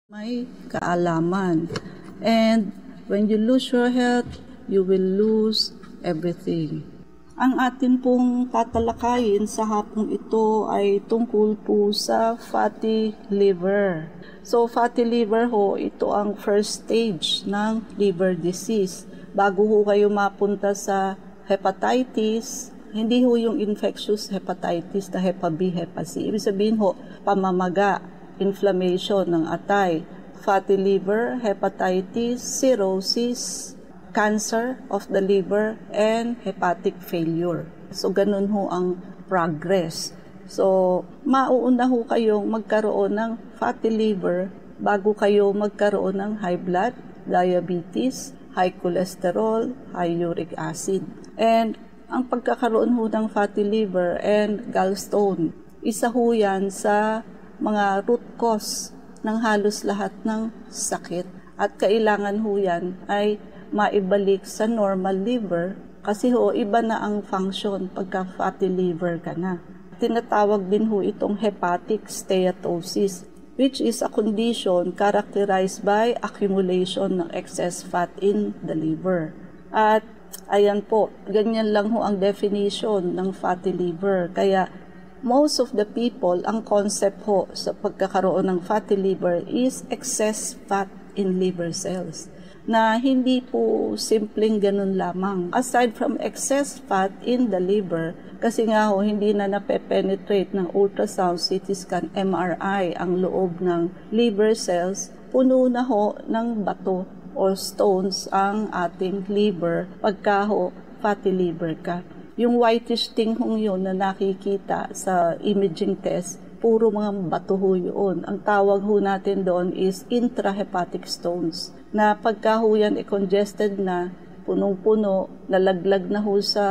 may kaalaman. And when you lose your health, you will lose everything. Ang atin pong tatalakayin sa hapong ito ay tungkol po sa fatty liver. So fatty liver ho, ito ang first stage ng liver disease. Bago ho kayo mapunta sa hepatitis, hindi ho yung infectious hepatitis na Hepa B, Hepa C. Ibig sabihin ho, pamamaga, inflammation ng atay, fatty liver, hepatitis, cirrhosis, cancer of the liver, and hepatic failure. So, ganun ho ang progress. So, mauuna ho kayong magkaroon ng fatty liver bago kayo magkaroon ng high blood, diabetes, high cholesterol, high uric acid. And ang pagkakaroon ho ng fatty liver and gallstone, isa ho yan sa mga root cause ng halos lahat ng sakit. At kailangan ho yan ay maibalik sa normal liver kasi ho iba na ang function pagka fatty liver ka na. Tinatawag din ho itong hepatic steatosis, which is a condition characterized by accumulation ng excess fat in the liver. At ayan po, ganyan lang ho ang definition ng fatty liver. Kaya most of the people, ang concept ho sa pagkakaroon ng fatty liver is excess fat in liver cells. Na hindi po simpleng ganun lamang. Aside from excess fat in the liver, kasi nga ho, hindi na nape-penetrate ng ultrasound, CT scan, MRI ang loob ng liver cells, puno na ho ng bato or stones ang ating liver pagka ho fatty liver ka. Yung whitish thing hong yun na nakikita sa imaging test, puro mga bato ho yun. Ang tawag ho natin doon is intrahepatic stones. Na pagka ho yan congested na, punong-puno, nalaglag na ho sa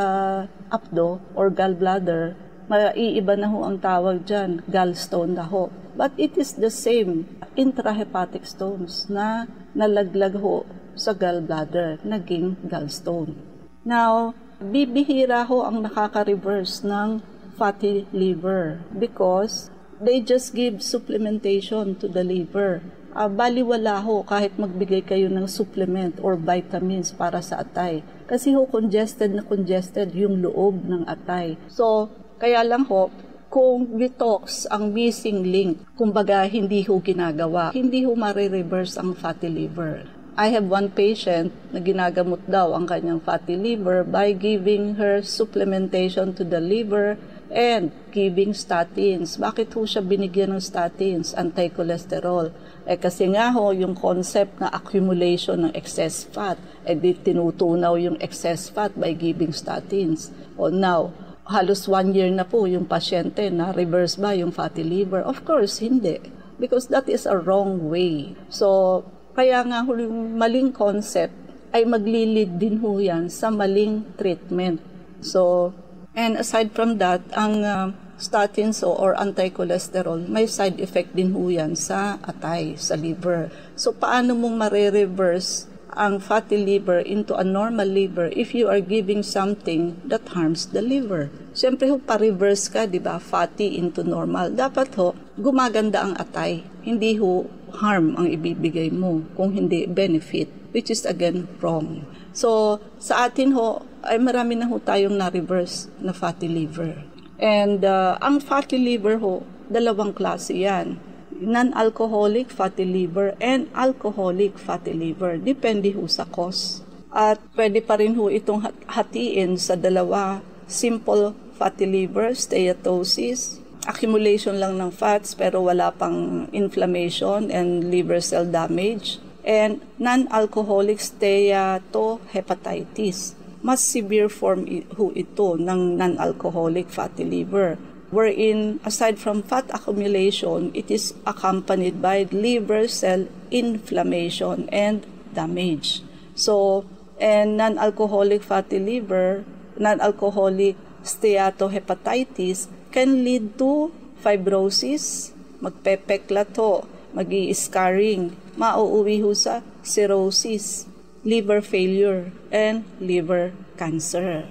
apdo or gallbladder, maiiba na ho ang tawag dyan, gallstone na ho. But it is the same, intrahepatic stones na nalaglag ho sa gallbladder, naging gallstone. Now, bibihira ho ang nakaka-reverse ng fatty liver because they just give supplementation to the liver. Baliwala ho kahit magbigay kayo ng supplement or vitamins para sa atay. Kasi ho congested yung loob ng atay. So, kaya lang ho, kung detox ang missing link, kumbaga hindi ho ginagawa, hindi ho marireverse ang fatty liver. I have one patient na ginagamot daw ang kanyang fatty liver by giving her supplementation to the liver and giving statins. Bakit ho siya binigyan ng statins, anti-cholesterol? Kasi nga ho, yung concept na accumulation ng excess fat, di tinutunaw yung excess fat by giving statins. Now, halos 1 year na po yung pasyente na reverse ba yung fatty liver? Of course, hindi. Because that is a wrong way. So, kaya nga yung maling concept ay maglilid din ho yan sa maling treatment. So, and aside from that, ang statins or anti-cholesterol, may side effect din ho yan sa atay, sa liver. So, paano mong marireverse ang fatty liver into a normal liver if you are giving something that harms the liver? Siyempre ho, pa-reverse ka, di ba? Fatty into normal. Dapat ho, gumaganda ang atay. Hindi ho harm ang ibibigay mo, kung hindi benefit, which is again wrong. So, sa atin ho, ay marami na ho tayong na-reverse na fatty liver. And ang fatty liver ho, dalawang klase yan. Non-alcoholic fatty liver and alcoholic fatty liver. Depende ho sa cause. At pwede pa rin ho itong hatiin sa dalawa. Simple fatty liver, steatosis, accumulation lang ng fats pero wala pang inflammation and liver cell damage. And non-alcoholic steatohepatitis. Mas severe form ho ito ng non-alcoholic fatty liver, wherein aside from fat accumulation, it is accompanied by liver cell inflammation and damage. So, and non-alcoholic fatty liver, non-alcoholic steatohepatitis can lead to fibrosis, magpepekla to, magi-scarring, mauuwi ho sa cirrhosis, liver failure, and liver cancer.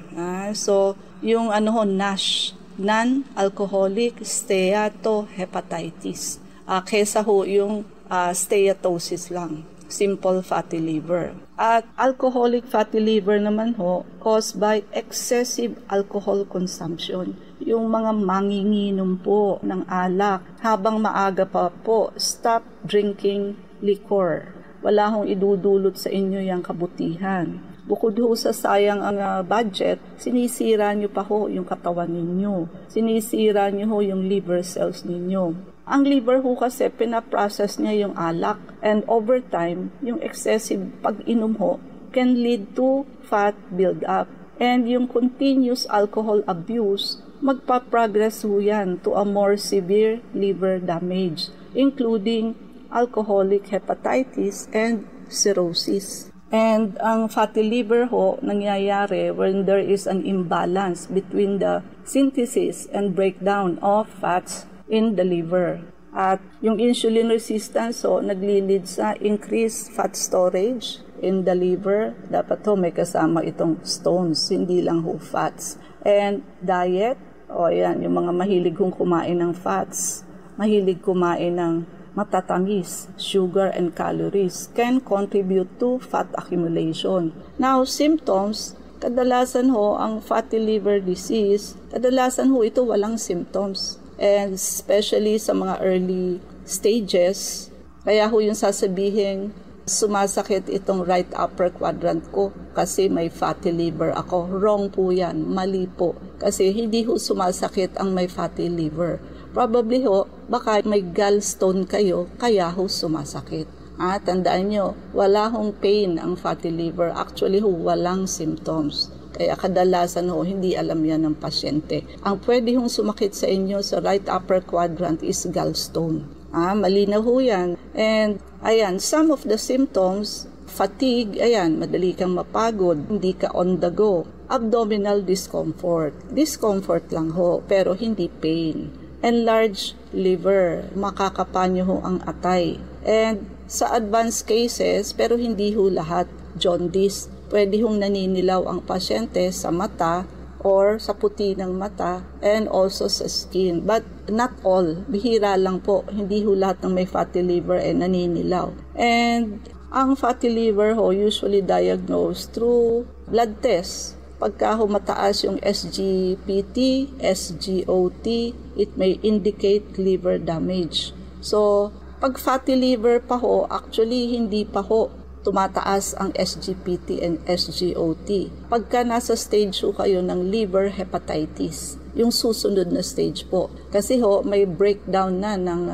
So, yung NASH, non-alcoholic steatohepatitis. Kesa ho yung steatosis lang. Simple fatty liver. At alcoholic fatty liver naman ho, caused by excessive alcohol consumption. Yung mga manginginom po ng alak, habang maaga pa po, stop drinking liquor. Wala hong idudulot sa inyo yung kabutihan. Bukod ho sa sayang ang budget, sinisira nyo pa ho yung katawan ninyo. Sinisira nyo ho yung liver cells ninyo. Ang liver ho kasi, pinaprocess niya yung alak. And over time, yung excessive pag-inom ho can lead to fat build-up. And yung continuous alcohol abuse, magpa-progress ho yan to a more severe liver damage, including alcoholic hepatitis and cirrhosis. And ang fatty liver ho, nangyayari when there is an imbalance between the synthesis and breakdown of fats in the liver. At yung insulin resistance ho, naglilid sa increased fat storage in the liver. Dapat ho may kasama itong stones, hindi lang ho fats. And diet, yan, yung mga mahilig hong kumain ng fats, mahilig kumain ng matatamis, sugar and calories can contribute to fat accumulation. Now, symptoms, kadalasan ho ang fatty liver disease, kadalasan ho ito walang symptoms. And especially sa mga early stages, kaya ho yung sasabihin, sumasakit itong right upper quadrant ko kasi may fatty liver ako. Wrong po yan, mali po. Kasi hindi ho sumasakit ang may fatty liver. Probably ho, baka may gallstone kayo, kaya ho sumasakit. Tandaan nyo, wala hong pain ang fatty liver. Actually ho, walang symptoms. Kaya kadalasan ho, hindi alam yan ng pasyente. Ang pwede hong sumakit sa inyo sa right upper quadrant is gallstone. Malinaw ho yan. And ayan, some of the symptoms, fatigue, ayan, madali kang mapagod, hindi ka on the go. Abdominal discomfort. Discomfort lang ho, pero hindi pain. Enlarged liver, makakapanyo ho ang atay. And sa advanced cases, pero hindi ho lahat, jaundice, pwede hong naninilaw ang pasyente sa mata or sa puti ng mata and also sa skin. But not all, bihira lang po, hindi ho lahat ng may fatty liver ay naninilaw. And ang fatty liver ho usually diagnosed through blood tests. Pagka ho mataas yung SGPT, SGOT, it may indicate liver damage. So, pag fatty liver pa ho, actually hindi pa ho tumataas ang SGPT and SGOT. Pagka nasa stage ho kayo ng liver hepatitis, yung susunod na stage po. Kasi ho, may breakdown na ng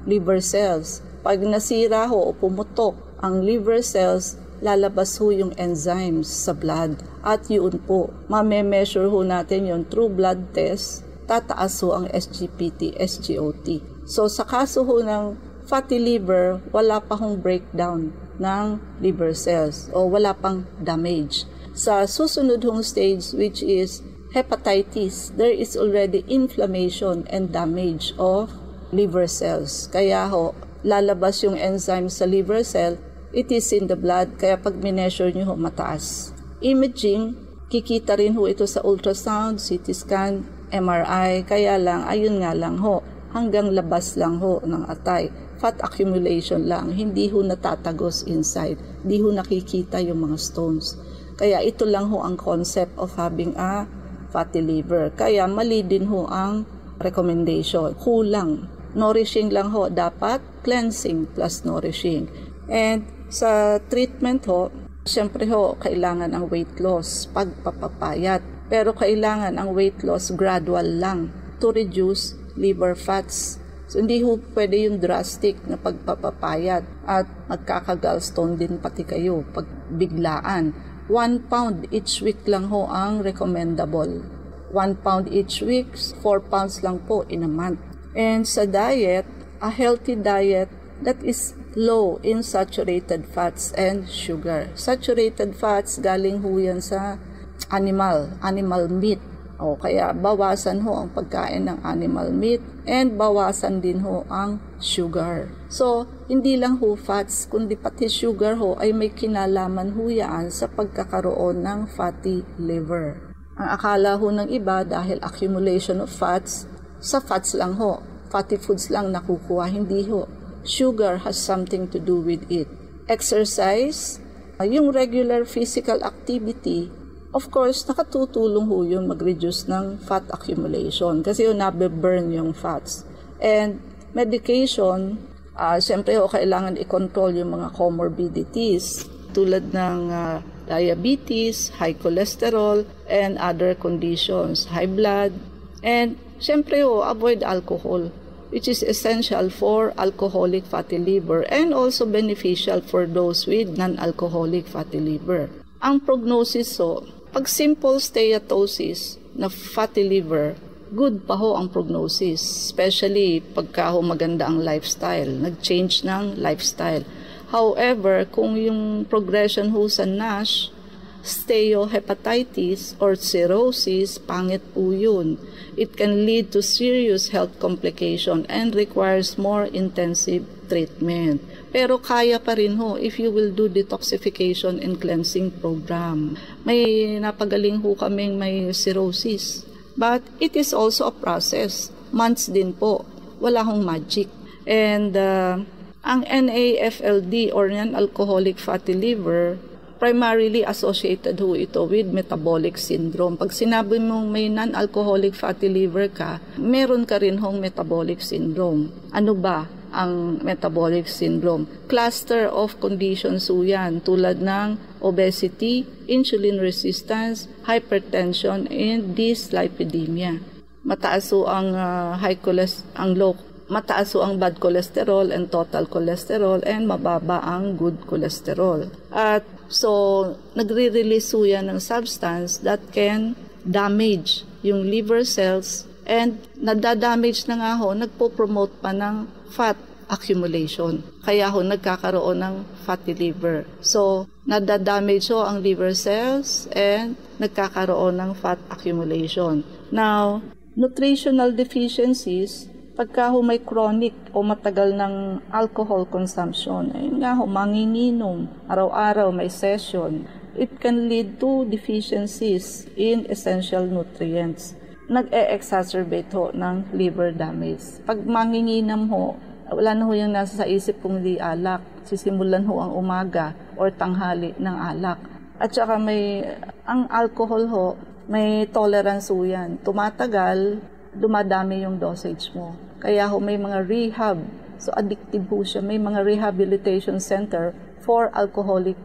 liver cells. Pag nasira ho o pumutok ang liver cells, lalabas ho yung enzymes sa blood. At yun po, mame-measure ho natin yun through blood test, tataas ho ang SGPT, SGOT. So sa kaso ho ng fatty liver, wala pa hong breakdown ng liver cells o wala pang damage. Sa susunod hong stage, which is hepatitis, there is already inflammation and damage of liver cells. Kaya ho, lalabas yung enzyme sa liver cell, it is in the blood, kaya pag mineasure nyo ho, mataas. Imaging, kikita rin ho ito sa ultrasound, CT scan, MRI, kaya lang, ayun nga lang ho, hanggang labas lang ho ng atay. Fat accumulation lang, hindi ho natatagos inside, hindi ho nakikita yung mga stones. Kaya ito lang ho ang concept of having a fatty liver. Kaya mali din ho ang recommendation. Kulang. Nourishing lang ho, dapat cleansing plus nourishing. And sa treatment ho, siyempre ho, kailangan ang weight loss, pagpapapayat. Pero kailangan ang weight loss gradual lang to reduce liver fats. So, hindi ho pwede yung drastic na pagpapapayat at magkaka-gallstone din pati kayo pag biglaan. 1 pound each week lang ho ang recommendable. 1 pound each week, 4 pounds lang po in a month. And sa diet, a healthy diet that is low in saturated fats and sugar. Saturated fats, galing ho yan sa animal meat. O kaya bawasan ho ang pagkain ng animal meat and bawasan din ho ang sugar. So, hindi lang ho fats, kundi pati sugar ho ay may kinalaman ho yan sa pagkakaroon ng fatty liver. Ang akala ho ng iba dahil accumulation of fats, sa fats lang ho, fatty foods lang nakukuha, hindi ho. sugar has something to do with it. Exercise, yung regular physical activity, of course, nakatutulong ho yun mag-reduce ng fat accumulation kasi yung nabe-burn yung fats. And medication, siyempre ho, kailangan i-control yung mga comorbidities tulad ng diabetes, high cholesterol, and other conditions, high blood. And siyempre ho, avoid alcohol, which is essential for alcoholic fatty liver and also beneficial for those with non-alcoholic fatty liver. Ang prognosis ho, pag simple steatosis na fatty liver, good pa ho ang prognosis, especially pagka ho maganda ang lifestyle, nag-change ng lifestyle. However, kung yung progression ho sa NASH, steatohepatitis or cirrhosis, pangit po yun. It can lead to serious health complication and requires more intensive treatment. Pero kaya pa rin ho if you will do detoxification and cleansing program. May napagaling ho kaming may cirrhosis. But it is also a process. Months din po. Wala hong magic. And ang NAFLD or non-alcoholic fatty liver, primarily associated ho ito with metabolic syndrome. Pag sinabi mong may non-alcoholic fatty liver ka, meron ka rin hong metabolic syndrome. Ano ba ang metabolic syndrome? Cluster of conditions ho yan, tulad ng obesity, insulin resistance, hypertension, and dyslipidemia. Mataas ho ang mataas ho ang bad cholesterol and total cholesterol, and mababa ang good cholesterol. At so, nagre-release ho yan ng substance that can damage yung liver cells, and nadadamage na nga ho, nagpo-promote pa ng fat accumulation. Kaya ho, nagkakaroon ng fatty liver. So, nadadamage ho ang liver cells and nagkakaroon ng fat accumulation. Now, nutritional deficiencies, pagka ho may chronic o matagal ng alcohol consumption, ayun nga ho, manginginom, araw-araw may session, it can lead to deficiencies in essential nutrients. Nag-e-exacerbate ho ng liver damage. Pag manginginom ho, wala na ho yung nasa sa isip kung di alak. Sisimulan ho ang umaga or tanghali ng alak. At saka ang alcohol ho, may tolerance ho yan. Tumatagal, dumadami yung dosage mo. Kaya ho may mga rehab, so addictive ho siya. May mga rehabilitation center for alcoholic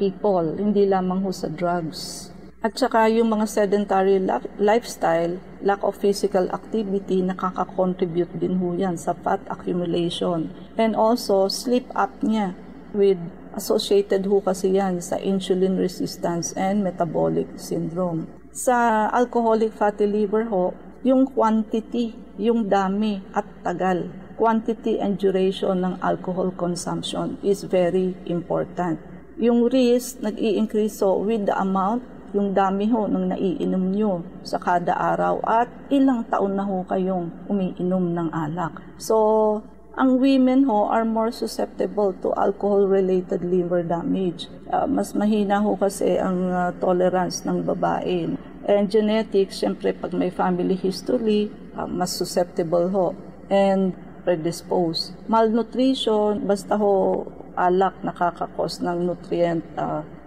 people, hindi lamang ho sa drugs. At saka yung mga sedentary lifestyle, lack of physical activity, nakaka-contribute din ho yan sa fat accumulation. And also sleep apnea, with associated ho kasi yan sa insulin resistance and metabolic syndrome. Sa alcoholic fatty liver ho, yung quantity, yung dami at tagal, quantity and duration ng alcohol consumption is very important. Yung risk, nag-i-increase ho with the amount, yung dami ho ng naiinom nyo sa kada araw at ilang taon na ho kayong umiinom ng alak. So, ang women ho are more susceptible to alcohol-related liver damage. Mas mahina ho kasi ang tolerance ng babae. And genetics, syempre pag may family history, mas susceptible ho and predisposed. Malnutrition, basta ho alak nakakakos ng nutrient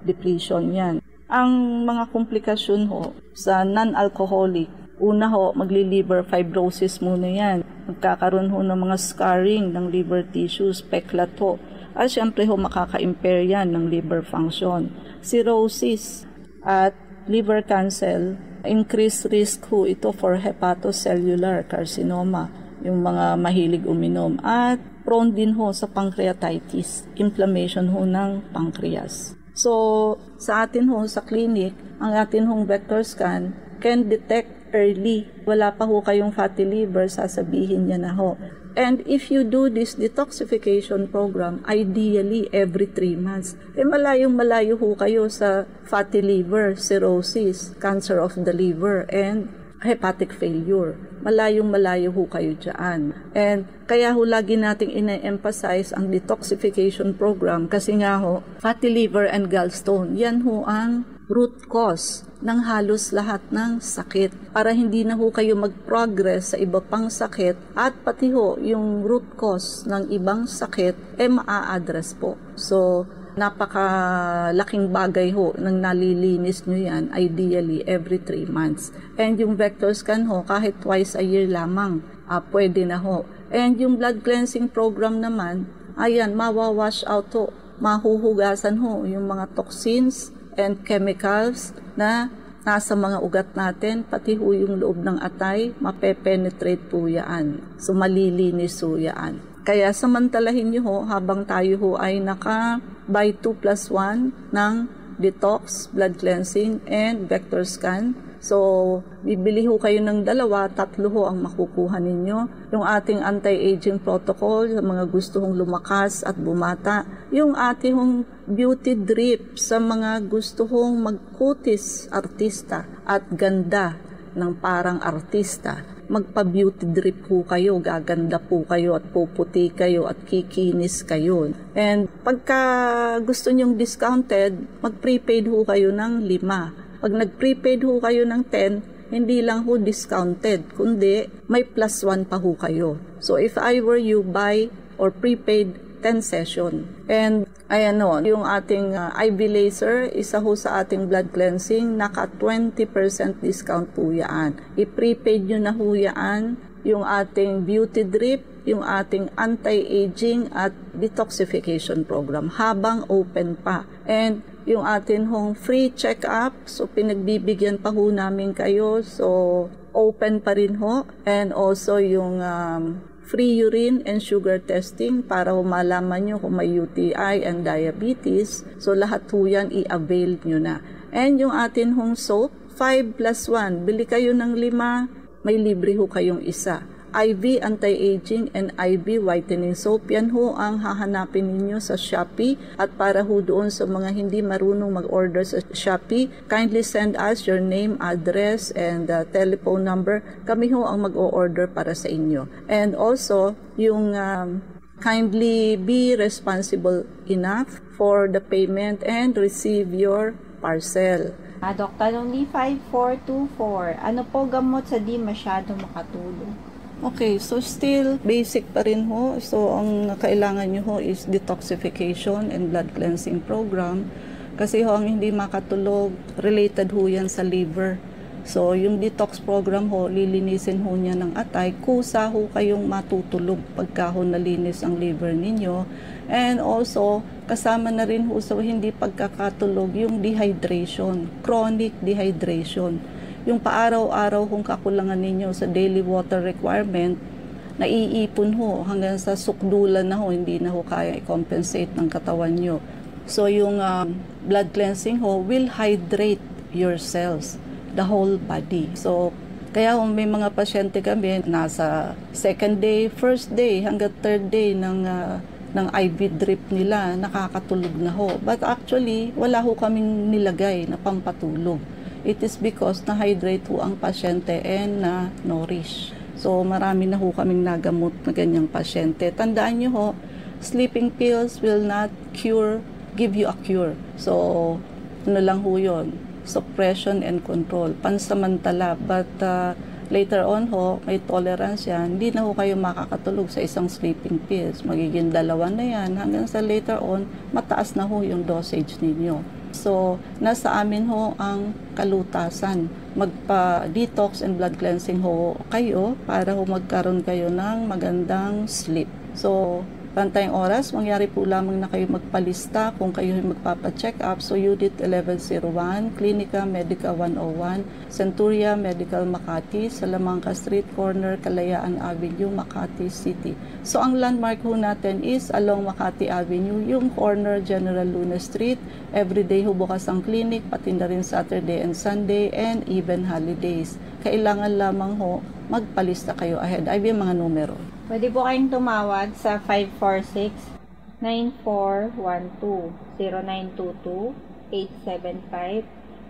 depletion yan. Ang mga komplikasyon ho sa non-alcoholic, una ho, magli-liver fibrosis muna yan. Magkakaroon ho ng mga scarring ng liver tissues, peklat ho. At syempre ho, makaka-impair yan ng liver function. Cirrhosis at liver cancer, increased risk ho ito for hepatocellular carcinoma, yung mga mahilig uminom. At prone din ho sa pancreatitis, inflammation ho ng pancreas. So, sa atin ho, sa clinic, ang atin hong vector scan can detect early. Wala pa ho kayong fatty liver, sasabihin niya na ho. And if you do this detoxification program, ideally every 3 months, malayong-malayo ho kayo sa fatty liver, cirrhosis, cancer of the liver, and hepatic failure. Malayong-malayo ho kayo dyan. And kaya ho lagi nating ina-emphasize ang detoxification program kasi nga ho, fatty liver and gallstone, yan ho ang root cause ng halos lahat ng sakit para hindi na ho kayo mag-progress sa iba pang sakit at pati ho yung root cause ng ibang sakit maa-address po. So, napakalaking bagay ho nang nalilinis nyo yan, ideally every 3 months. And yung vector scan ho, kahit twice a year lamang, pwede na ho. And yung blood cleansing program naman, ayan, mawawash out ho, mahuhugasan ho yung mga toxins and chemicals na nasa mga ugat natin, pati ho yung loob ng atay, mape-penetrate po yan. So, malilinis ho yan. Kaya samantalahin nyo ho, habang tayo ho ay buy 2+1 ng detox, blood cleansing, and vector scan. So, bibili ho kayo ng 2, 3 ho ang makukuha ninyo. Yung ating anti-aging protocol, sa mga gusto hong lumakas at bumata. Yung ating hong beauty drip sa mga gusto hong magkutis artista at ganda ng parang artista. Magpa-beauty drip ho kayo, gaganda po kayo at puputi kayo at kikinis kayo. And pagka gusto nyong discounted, mag-prepaid ho kayo ng 5. Pag nag-prepaid ho kayo ng 10, hindi lang ho discounted, kundi may +1 pa ho kayo. So if I were you, buy or prepaid 10 session. And ayan o, yung ating IV laser, isa ho sa ating blood cleansing, naka 20% discount po yan. I-prepaid nyo na ho yan, yung ating beauty drip, yung ating anti-aging at detoxification program habang open pa. And yung atin hong free check-up, so pinagbibigyan pa ho namin kayo, so open pa rin ho. And also yung free urine and sugar testing para ho malaman nyo kung may UTI and diabetes. So lahat ho yan i-avail nyo na. And yung atin hong soap, 5+1, bili kayo ng 5, may libre ho kayong isa. IV anti-aging and IV whitening soap. Yan ho ang hahanapin ninyo sa Shopee. At para ho doon sa mga hindi marunong mag-order sa Shopee, kindly send us your name, address, and telephone number. Kami ho ang mag-o-order para sa inyo. And also, yung kindly be responsible enough for the payment and receive your parcel. Dr. Only 5424. Ano po gamot sa di masyado makatulong? Okay, so still basic pa rin ho. So ang kailangan nyo ho is detoxification and blood cleansing program. Kasi ho ang hindi makatulog, related ho yan sa liver. So yung detox program ho, lilinisin ho niya ng atay. Kusa ho kayong matutulog pagka ho nalinis ang liver ninyo. And also, kasama na rin ho sa hindi pagkakatulog yung dehydration, chronic dehydration. Yung paaraw-araw kung kakulangan ninyo sa daily water requirement, naiipon ho hanggang sa sukdulan na ho, hindi na ho kaya i-compensate ng katawan nyo. So yung blood cleansing ho will hydrate your cells, the whole body. So kaya kung may mga pasyente kami, nasa second day, first day, hanggang third day ng IV drip nila, nakakatulog na ho. But actually, wala ho kaming nilagay na pampatulog. It is because na-hydrate ho ang pasyente and na-nourish. So, marami na ho kaming nagamot na ganyang pasyente. Tandaan nyo ho, sleeping pills will not give you a cure. So, ano lang ho yun? Suppression and control. Pansamantala. But later on ho, may tolerance yan. Hindi na ho kayo makakatulog sa isang sleeping pills. Magiging 2 na yan. Hanggang sa later on, mataas na ho yung dosage ninyo. So, nasa amin ho ang kalutasan. Magpa-detox and blood cleansing ho kayo para ho magkaroon kayo ng magandang sleep. So, pantayang oras, mangyari po lamang na kayo magpalista kung kayo magpapa-check up. So, Unit 1101, Clinica Medica 101, Centuria Medical Makati, Salamanca Street Corner, Kalayaan Avenue, Makati City. So, ang landmark ho natin is along Makati Avenue, yung corner General Luna Street. Everyday ho bukas ang clinic, pati na rin Saturday and Sunday, and even holidays. Kailangan lamang ho magpalista kayo ahead. Ay, yung mga numero. Pwede po kayong tumawag sa 546-9412,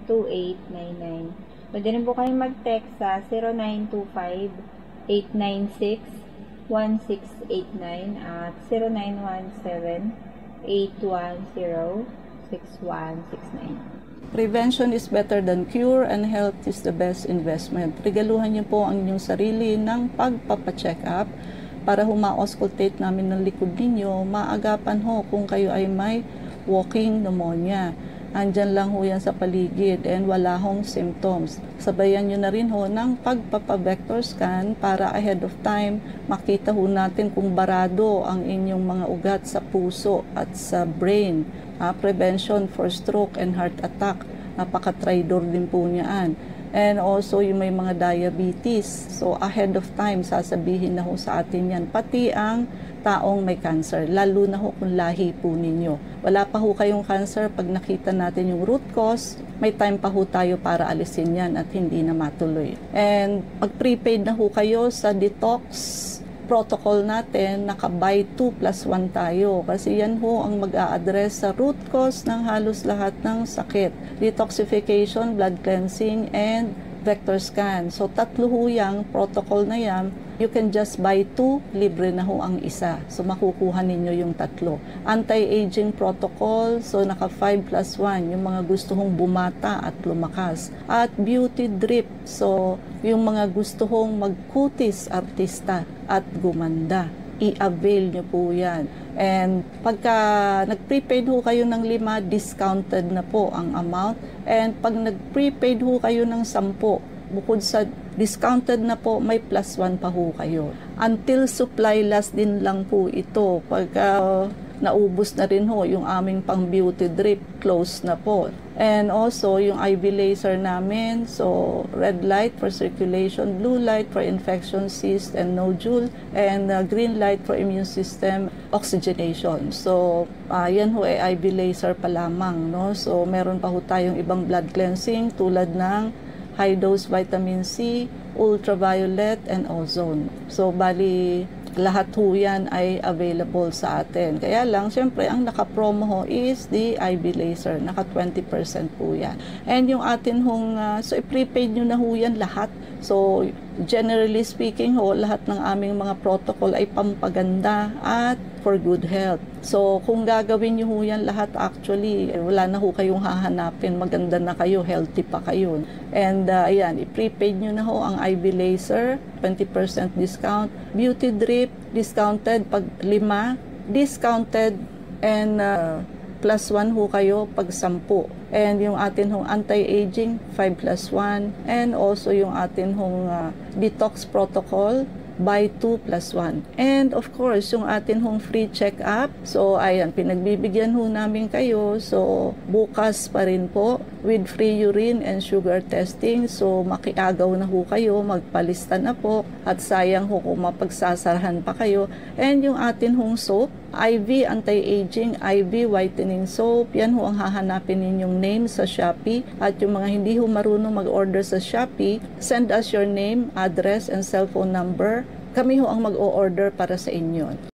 0922-875-2899. Pwede rin po kayong mag-text sa 0925-896-1689 at 0917-810-6169. Prevention is better than cure and health is the best investment. Regaluhan niyo po ang inyong sarili ng pagpapacheck up para huma-auscultate namin ng likod ninyo, maagapan ho kung kayo ay may walking pneumonia. Andyan lang ho yan sa paligid and wala hong symptoms. Sabayan nyo na rin ho ng pagpapa-vector scan para ahead of time makita ho natin kung barado ang inyong mga ugat sa puso at sa brain. Prevention for stroke and heart attack. Napaka-tridor din po niyaan. And also yung may mga diabetes. So ahead of time sasabihin na ho sa atin yan. Pati ang taong may cancer, lalo na ho kung lahi po ninyo. Wala pa ho kayong cancer, pag nakita natin yung root cause, may time pa ho tayo para alisin yan at hindi na matuloy. And pag prepaid na ho kayo sa detox protocol natin, naka-buy 2+1 tayo. Kasi yan ho ang mag-a-address sa root cause ng halos lahat ng sakit. Detoxification, blood cleansing, and vector scan. So, 3 ho yung protocol na yan. You can just buy 2, libre na ho ang isa. So, makukuha ninyo yung 3. Anti-aging protocol, so naka 5+1, yung mga gusto hong bumata at lumakas. At beauty drip, so yung mga gusto hong magkutis artista at gumanda. I-avail nyo po yan. And pagka nag-prepaid ho kayo ng 5, discounted na po ang amount. And pag nag-prepaid ho kayo ng 10, bukod sa discounted na po, may +1 pa ho kayo. Until supply last din lang po ito. Pagka naubos na rin ho yung aming pang beauty drip, close na po. And also yung IV laser namin, so red light for circulation, blue light for infection, cyst and nodule, and green light for immune system oxygenation. So yan ho ay IV laser pa lamang, no? So meron pa ho tayong ibang blood cleansing tulad ng high dose vitamin C, ultraviolet, and ozone. So bali lahat ho yan ay available sa atin. Kaya lang, syempre, ang naka-promo ho is the IV laser. Naka 20% po yan. And yung atin hong, so i-prepaid nyo na ho yan lahat. So, generally speaking ho, lahat ng aming mga protocol ay pampaganda at for good health. So, kung gagawin nyo ho yan lahat, actually, wala na ho kayong hahanapin. Maganda na kayo, healthy pa kayo. And, ayan, i-prepaid nyo na ho ang IV laser, 20% discount. Beauty drip, discounted pag 5, discounted and +1 ho kayo pag 10. And yung atin hong anti-aging, 5+1. And also yung atin hong detox protocol, buy 2+1. And of course, yung atin hong free check-up. So, ayan, pinagbibigyan ho namin kayo. So, bukas pa rin po with free urine and sugar testing. So, makiagaw na ho kayo, magpalista na po. At sayang ho kung mapagsasarahan pa kayo. And yung atin hong soap, IV anti-aging, IV whitening soap. Yan ho ang hahanapin ninyong name sa Shopee. At yung mga hindi ho marunong mag-order sa Shopee, send us your name, address, and cellphone number. Kami ho ang mag-o-order para sa inyo.